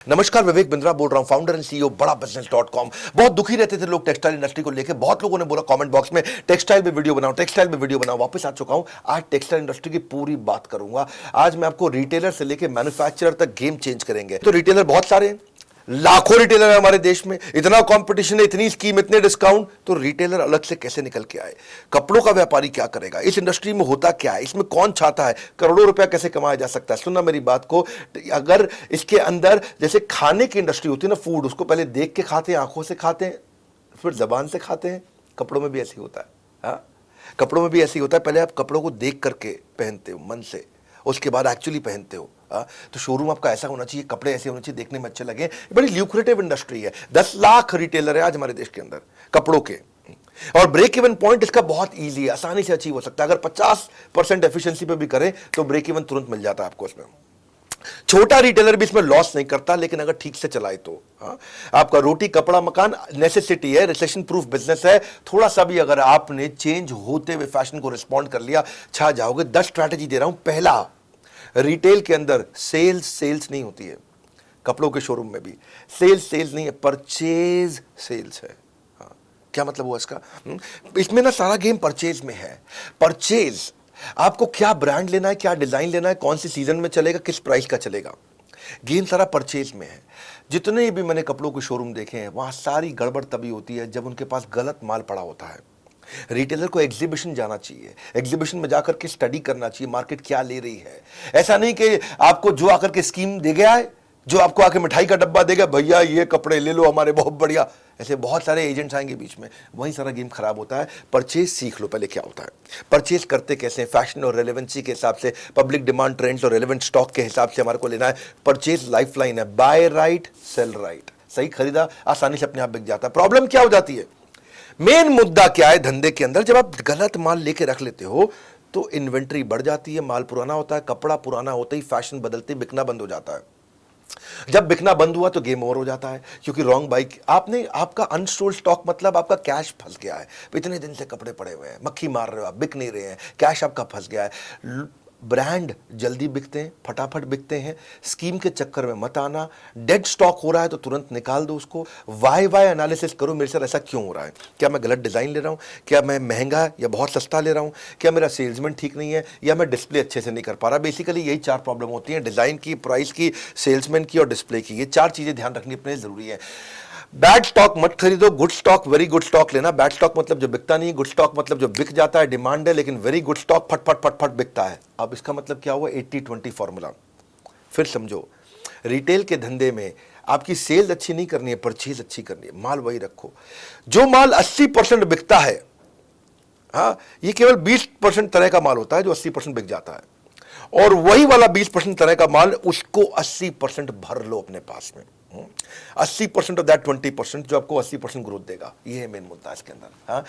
नमस्कार, विवेक बिंद्रा बोल रहा हूं, फाउंडर एंड सीईओ बड़ा बिजनेस.com। बहुत दुखी रहते थे लोग टेक्सटाइल इंडस्ट्री को लेकर। बहुत लोगों ने बोला कमेंट बॉक्स में टेक्सटाइल पे वीडियो बनाओ, टेक्सटाइल पे वीडियो बनाओ। वापस आ चुका हूं। आज टेक्सटाइल इंडस्ट्री की पूरी बात करूंगा। आज मैं आपको रिटेलर से लेकर मैन्युफैक्चरर तक गेम चेंज करेंगे। तो रिटेलर बहुत सारे हैं, लाखों रिटेलर है हमारे देश में। इतना कंपटीशन है, इतनी स्कीम, इतने डिस्काउंट, तो रिटेलर अलग से कैसे निकल के आए? कपड़ों का व्यापारी क्या करेगा? इस इंडस्ट्री में होता क्या है? इसमें कौन छाता है? करोड़ों रुपया कैसे कमाया जा सकता है? सुनना मेरी बात को। अगर इसके अंदर जैसे खाने की इंडस्ट्री होती है ना, फूड, उसको पहले देख के खाते हैं, आंखों से खाते हैं, फिर जबान से खाते हैं। कपड़ों में भी ऐसे होता है। हाँ, कपड़ों में भी ऐसे होता है। पहले आप कपड़ों को देख करके पहनते हो मन से, उसके बाद एक्चुअली पहनते हो। तो शोरूम आपका ऐसा होना चाहिए, कपड़े ऐसे होने चाहिए, देखने में अच्छे लगे। बड़ी ल्यूक्रेटिव इंडस्ट्री है। 10 लाख रिटेलर है आज हमारे देश के अंदर कपड़ों के, और ब्रेक इवन पॉइंट इसका बहुत इजी है, आसानी से अचीव हो सकता है। अगर 50% एफिशिएंसी पे भी करें तो ब्रेक इवन तुरंत मिल जाता है आपको इसमें। छोटा रिटेलर भी इसमें लॉस नहीं करता, लेकिन अगर ठीक से चलाए तो। आपका रोटी कपड़ा मकान नेसेसिटी है, रिसेशन प्रूफ बिजनेस है। थोड़ा सा भी अगर आपने चेंज होते हुए फैशन को रिस्पॉन्ड कर लिया, छा जाओगे। 10 स्ट्रैटेजी दे रहा हूं। पहला, रिटेल के अंदर सेल्स नहीं होती है। कपड़ों के शोरूम में भी सेल्स नहीं है, परचेज सेल्स है। हाँ, क्या मतलब हुआ इसका? इसमें ना सारा गेम परचेज में है। परचेज, आपको क्या ब्रांड लेना है, क्या डिजाइन लेना है, कौन सी सीजन में चलेगा, किस प्राइस का चलेगा, गेम सारा परचेज में है। जितने भी मैंने कपड़ों के शोरूम देखे हैं, वहां सारी गड़बड़ तभी होती है जब उनके पास गलत माल पड़ा होता है। रिटेलर को एग्जीबिशन जाना चाहिए, एग्जीबिशन में जाकर के स्टडी करना चाहिए मार्केट क्या ले रही है। ऐसा नहीं कि आपको जो आकर के स्कीम दे गया है, जो आपको आके मिठाई का डब्बा देगा, भैया ये कपड़े ले लो हमारे, बहुत बढ़िया। ऐसे बहुत सारे एजेंट्स आएंगे बीच में, वहीं सारा गेम खराब होता है। परचेज सीख लो पहले क्या होता है, परचेज करते कैसे, फैशन और रेलेवेंसी के हिसाब से, पब्लिक डिमांड, ट्रेंड्स और रेलेवेंट स्टॉक के हिसाब से हमारे को लेना है। परचेज लाइफलाइन है, बाय राइट सेल राइट। सही खरीदा आसानी से अपने आप बिक जाता है। प्रॉब्लम क्या हो जाती है, मेन मुद्दा क्या है धंधे के अंदर? जब आप गलत माल लेके रख लेते हो तो इन्वेंट्री बढ़ जाती है, माल पुराना होता है। कपड़ा पुराना होते ही फैशन बदलते ही बिकना बंद हो जाता है। जब बिकना बंद हुआ तो गेम ओवर हो जाता है, क्योंकि रॉन्ग बाइक आपने, आपका अनस्टोल्ड स्टॉक मतलब आपका कैश फंस गया है। इतने दिन से कपड़े पड़े हुए हैं, मक्खी मार रहे हो आप, बिक नहीं रहे हैं, कैश आपका फंस गया है। ब्रांड जल्दी बिकते हैं, फटाफट बिकते हैं। स्कीम के चक्कर में मत आना। डेड स्टॉक हो रहा है तो तुरंत निकाल दो उसको। वाई एनालिसिस करो, मेरे साथ ऐसा क्यों हो रहा है? क्या मैं गलत डिजाइन ले रहा हूं? क्या मैं महंगा या बहुत सस्ता ले रहा हूं? क्या मेरा सेल्समैन ठीक नहीं है, या मैं डिस्प्ले अच्छे से नहीं कर पा रहा? बेसिकली यही 4 प्रॉब्लम होती हैं, डिजाइन की, प्राइस की, सेल्समैन की और डिस्प्ले की। ये 4 चीजें ध्यान रखनी अपने जरूरी है। बैड स्टॉक मत खरीदो, good stock, very good stock लेना। बैड स्टॉक मतलब जो बिकता नहीं, गुड स्टॉक मतलब जो बिक जाता है, डिमांड है, लेकिन वेरी गुड स्टॉक फट फट फट फट बिकता है। अब इसका मतलब क्या हुआ? 80-20 फॉर्मूला। फिर समझो, रिटेल के धंधे में आपकी सेल अच्छी नहीं करनी है, परचेज अच्छी करनी है। माल वही रखो। जो माल 80% बिकता है, हाँ, ये केवल 20% तरह का माल होता है जो 80% बिक जाता है। और वही वाला 20% तरह का माल, उसको 80% भर लो अपने पास में। 80% ऑफ दैट 20% जो आपको 80% ग्रोथ देगा। ये है मेन मुद्दा इसके अंदर। हाँ,